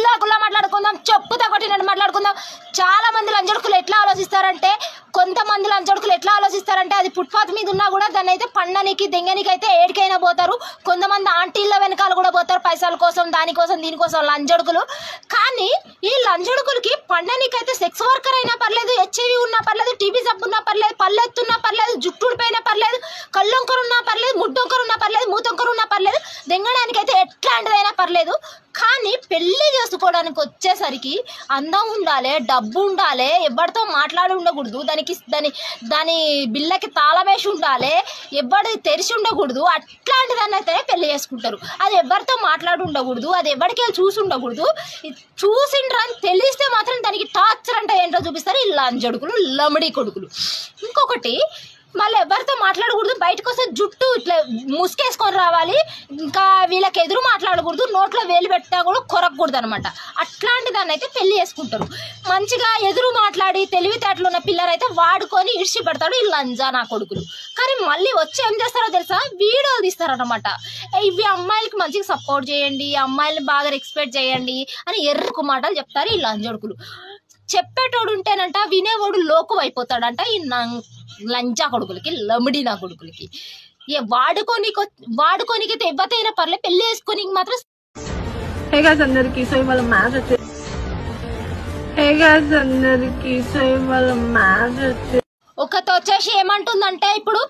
కుల్లా కుల్లా మాట్లాడుకుందాం, చెప్పుతా కొట్టినట్టు మాట్లాడుకుందాం. చాలా మంది లంజడుకులు ఎట్లా ఆలోచిస్తారంటే, కొంతమంది లంజడుకులు ఎట్లా ఆలోచిస్తారంటే అది ఫుట్పాత్ మీద ఉన్నా కూడా దాన్ని అయితే పండనికి దెంగనికి అయితే ఏడికైనా పోతారు. కొంతమంది ఆంటీల వెనకాల కూడా పోతారు పైసల కోసం, దానికోసం దీనికోసం లంజడుకులు. కానీ ఈ లంజడుకులకి పండనికైతే సెక్స్ వర్కర్ అయినా పర్లేదు, హెచ్ఐవి ఉన్నా పర్లేదు, టీబీ జబ్బు ఉన్నా పర్లేదు, పల్లెత్తున్నా పర్లేదు, జుట్టుడిపోయినా పర్లేదు, కళ్ళొంకరు ఉన్నా పర్లేదు, ముడ్డొంకరు ఉన్నా పర్లేదు, మూతొంకరు ఉన్నా పర్లేదు, దెంగడానికైతే ఎట్లాంటిదైనా పర్లేదు. కానీ పెళ్లి చేసుకోవడానికి వచ్చేసరికి అందం ఉండాలి, డబ్బు ఉండాలి, ఎవరితో మాట్లాడి ఉండకూడదు, దాని బిల్లకి తాళమేసి ఉండాలి, ఎవరి తెరిచి ఉండకూడదు. అట్లాంటిదాన్ని అయితే పెళ్లి చేసుకుంటారు. అది ఎవరితో మాట్లాడి ఉండకూడదు, అది ఎవరికి చూసి ఉండకూడదు. చూసిండ్రని తెలిస్తే మాత్రం దానికి టార్చర్ అంటే ఏంటో చూపిస్తారు ఈ లంజడుకులు, లమడి కొడుకులు. ఇంకొకటి, మళ్ళీ ఎవరితో మాట్లాడకూడదు, బయటకు వస్తే జుట్టు ఇట్లా ముసుకేసుకొని రావాలి, ఇంకా వీళ్ళకి ఎదురు మాట్లాడకూడదు, నోట్లో వేలు పెట్టినా కూడా కొరకూడదు అనమాట. అట్లాంటి దాన్ని అయితే పెళ్లి చేసుకుంటారు. మంచిగా ఎదురు మాట్లాడి తెలివితేటలు ఉన్న పిల్లలైతే వాడుకొని ఇడిచి పెడతాడు ఈ లంజా నా కొడుకులు. కానీ మళ్ళీ వచ్చి ఏం చేస్తారో తెలుసా, వీడియోలు తీస్తారనమాట. ఇవి అమ్మాయిలకి మంచిగా సపోర్ట్ చేయండి, అమ్మాయిలని బాగా రెస్పెక్ట్ చేయండి అని ఎర్రకు మాటలు చెప్తారు ఈ లంజడుకులు. చెప్పేటోడు ఉంటేనంట వినేవాడు లోకం అయిపోతాడంట ఈ లంజా కొడుకులకి, లమిడి నా కొడుకులకి. వాడుకోనికైతే ఎవరైనా పర్లేదు, పెళ్లి చేసుకోనికి మాత్రం. అందరికి సో ఇవాళ మ్యాచ్ వచ్చి ఒకటి వచ్చేసి ఏమంటుందంటే, ఇప్పుడు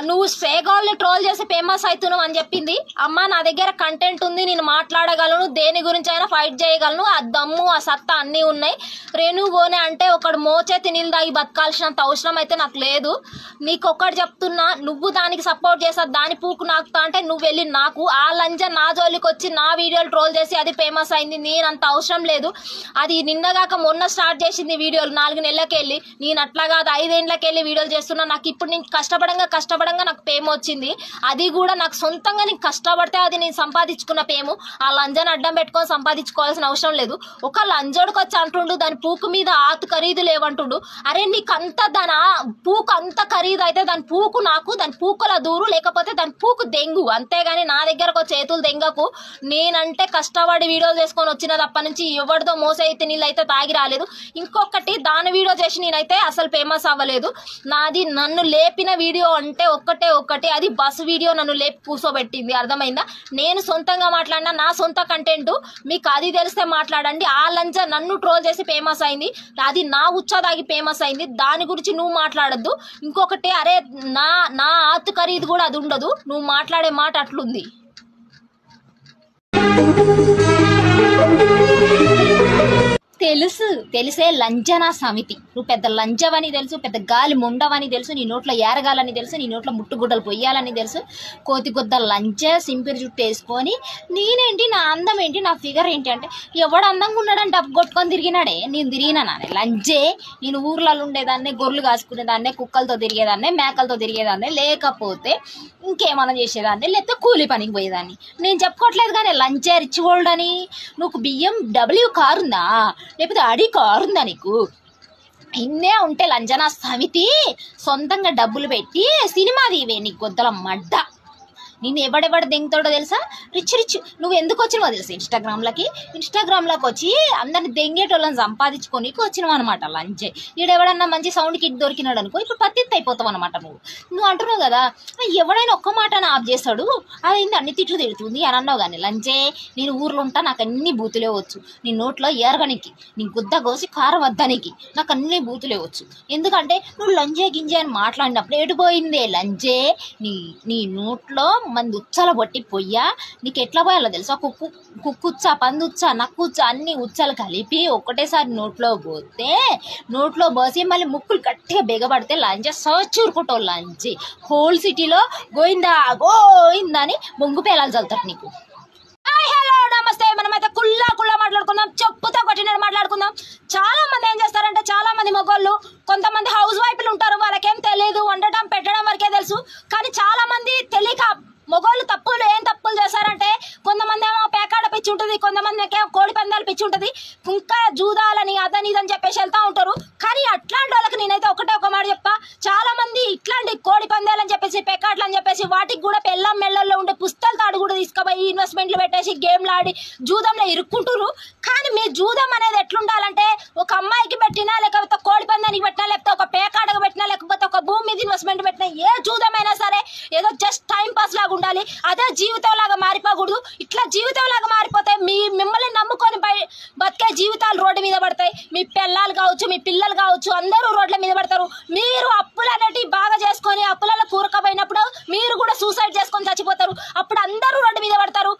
నువ్వు స్వేగాల్ని ట్రోల్ చేసి ఫేమస్ అవుతున్నావు అని చెప్పింది. అమ్మ నా దగ్గర కంటెంట్ ఉంది, నేను మాట్లాడగలను, దేని గురించి అయినా ఫైట్ చేయగలను, ఆ దమ్ము ఆ సత్తా అన్నీ ఉన్నాయి. రేణుగోనే అంటే ఒకడు మోచేతి నీళ్ళు తాగి బతకాల్సినంత అవసరం అయితే నాకు లేదు. నీకు ఒక్కటి చెప్తున్నా, నువ్వు దానికి సపోర్ట్ చేసా, దాని పూకు నాకుతా అంటే నువ్వు వెళ్ళి నాకు ఆ లంజ నా జోలికి వచ్చి నా వీడియోలు ట్రోల్ చేసి అది ఫేమస్ అయింది. నేనంత అవసరం లేదు. అది నిన్నగాక మొన్న స్టార్ట్ చేసింది వీడియోలు, 4 నెలలకెళ్ళి. నేను అట్లా కాదు 5 ఏళ్ళకెళ్ళి వీడియోలు చేస్తున్నా. నాకు ఇప్పుడు నేను కష్టపడంగా నాకు పేమ వచ్చింది. అది కూడా నాకు సొంతంగా నేను కష్టపడితే అది నేను సంపాదించుకున్న పేము. ఆ లంజాన్ని అడ్డం పెట్టుకొని సంపాదించుకోవాల్సిన అవసరం లేదు. ఒక లంజోడికి వచ్చి అంటుండు దాని పూకు మీద ఆతు ఖరీదు లేవంటుండు. అరే నీకంత దాని పూకు అంత ఖరీదు అయితే దాని పూకు నాకు, దాని పూకుల దూరు, లేకపోతే దాని పూకు దెంగు, అంతేగాని నా దగ్గరకు చేతులు దెంగకు. నేనంటే కష్టపడి వీడియోలు చేసుకొని వచ్చిన తప్ప నుంచి ఎవరితో మోసైతే నీళ్ళు అయితే తాగి రాలేదు. ఇంకొకటి, దాని వీడియో చేసి నేనైతే అసలు ఫేమస్ అవ్వలేదు. నాది నన్ను లేపిన వీడియో అంటే ఒక్కటే, అది బస్సు వీడియో నన్ను లేపి కూర్చోబెట్టింది. అర్థమైందా? నేను సొంతంగా మాట్లాడినా, నా సొంత కంటెంట్ మీకు అది తెలిస్తే మాట్లాడండి. ఆ లంజ నన్ను ట్రోల్ చేసి ఫేమస్ అయింది, అది నా ఉచ్చదాగి ఫేమస్ అయింది. దాని గురించి నువ్వు మాట్లాడద్దు. ఇంకొకటి, అరే నా ఆతు ఖరీదు కూడా అది ఉండదు. నువ్వు మాట్లాడే మాట అట్లుంది. తెలిసే లంజనా సమితి. నువ్వు పెద్ద లంజవని తెలుసు, పెద్ద గాలి ముండవని తెలుసు, నీ నోట్లో ఏరగాలని తెలుసు, నీ నోట్లో ముట్టుగుడ్డలు పొయ్యాలని తెలుసు. కోతిగొద్ద లంజ సింపిరి జుట్టు వేసుకొని నేనేంటి, నా అందం ఏంటి, నా ఫిగర్ ఏంటి అంటే ఎవడు అందంగా ఉన్నాడని డబ్బు కొట్టుకొని తిరిగినాడే. నేను తిరిగినా నానే లంజే. నేను ఊర్లలో ఉండేదాన్నే, గొర్రెలు కాసుకునేదాన్నే, కుక్కలతో తిరిగేదాన్నే, మేకలతో తిరిగేదాన్నే, లేకపోతే ఇంకేమన్నా చేసేదాన్ని, లేకపోతే కూలి పనికి పోయేదాన్ని. నేను చెప్పుకోవట్లేదు కానీ లంచే రిచ్ గోల్డ్ అని. నువ్వు BMW కారు ఉందా, లేకపోతే అడి కారు ఉందా నీకు? ఇన్నే ఉంటే లంజనా సమితి సొంతంగా డబ్బులు పెట్టి సినిమా దీవే నీకు గొద్దల మడ్డ. నేను ఎవడెవడు దెంగుతాడో తెలుసా? రిచ్ నువ్వు ఎందుకు వచ్చినావో తెలుసా? ఇన్స్టాగ్రామ్లోకి వచ్చి అందరిని దెంగేటోళ్ళని సంపాదించుకొని వచ్చినావు అనమాట లంచే. ఈడెవడన్నా మంచి సౌండ్ కిట్ దొరికినాడు అనుకో, ఇప్పుడు పత్తిత్తు అయిపోతావు అనమాట. నువ్వు అంటున్నావు కదా, ఎవడైనా ఒక్క మాట ఆఫ్ చేస్తాడు, అదేంది అన్ని తిట్లు తిడుతుంది అని అన్నావు. కానీ లంచే, నేను ఊర్లో ఉంటా, నాకు అన్ని బూతులే వచ్చు. నీ నోట్లో ఏరగనికి, నీ గుద్ద కోసి కారం వద్దానికి నాకు అన్ని బూతులే వచ్చు. ఎందుకంటే నువ్వు లంజే గింజే అని మాట్లాడినప్పుడు ఎడిపోయిందే లంజే. నీ నోట్లో మంది ఉచ్చల బట్టి పొయ్యా. నీకు ఎట్లా పోయాలో తెలుసా? కుక్కుచ్చా, పందుచ్చా, నక్కుచ్చా అన్ని ఉచ్చలు కలిపి ఒక్కటేసారి నోట్లో పోతే, నోట్లో పోసి మళ్ళీ ముక్కులు గట్టిగా బిగబడితే లంచ సోచూరుకుంటావు. లంచి హోల్ సిటీలో గోయిందా అని బొంగు పేలాలు చల్లుతారు నీకు. హలో నమస్తే, మనమైతే కుల్లా మాట్లాడుకుందాం, చెప్పుతో కొట్టినట్టు మాట్లాడుకుందాం. చాలా మంది ఏం చేస్తారంటే, చాలా మంది మగోళ్ళు, కొంతమంది హౌస్ వైఫ్లు ఉంటారు, వాళ్ళకేం తెలియదు, వండటం పెట్టడం వరకే తెలుసు. కానీ చాలా మంది తెలియక మగోళ్ళు ఏం తప్పులు చేస్తారంటే, కొంతమంది ఏమో పేకాడ పిచ్చి ఉంటుంది, కొంతమందికి కోడి పందాలు పిచ్చి ఉంటుంది, ఇంకా జూదాలని అదని ఇదని చెప్పేసి వెళ్తా ఉంటారు. కానీ అట్లాంటి వాళ్ళకి నేనైతే ఒకటే ఒక మాట చెప్తా, చాలా మంది ఇట్లాంటి కోడి పందాలని చెప్పేసి పెకాట్లు అని చెప్పేసి వాటికి కూడా పెళ్ళం మెళ్ళల్లో ఉండే పుస్తల తాడు కూడా తీసుకుపోయి ఇన్వెస్ట్మెంట్లు పెట్టేసి గేమ్లు ఆడి జూదంలో ఇరుక్కుంటారు. కానీ మీ జూదం అనేది ఎట్లుండాలంటే ఒక అమ్మాయికి పెట్టినా, లేకపోతే కోడి పందానికి పెట్టినా, లేకపోతే ఒక పేకాటకు పెట్టినా, లేకపోతే ఒక భూమి మీద ఇన్వెస్ట్మెంట్ పెట్టినా, ఏ జూదమైనా సరే ఏదో జస్ట్ టైం పాస్ లాగా ఉండాలి. అదే జీవితం లాగా మారిపోకూడదు. ఇట్లా జీవితం లాగా మారిపోతే మిమ్మల్ని నమ్ముకొని బతికే జీవితాలు రోడ్డు మీద పడతాయి. మీ పిల్లలు కావచ్చు, మీ పిల్లలు కావచ్చు, అందరూ రోడ్ల మీద పడతారు. మీరు అప్పులు అనేటివి బాగా చేసుకొని అప్పులలో కూరకపోయినప్పుడు మీరు కూడా సూసైడ్ చేసుకొని చచ్చిపోతారు. అప్పుడు అందరూ రోడ్డు మీద పడతారు.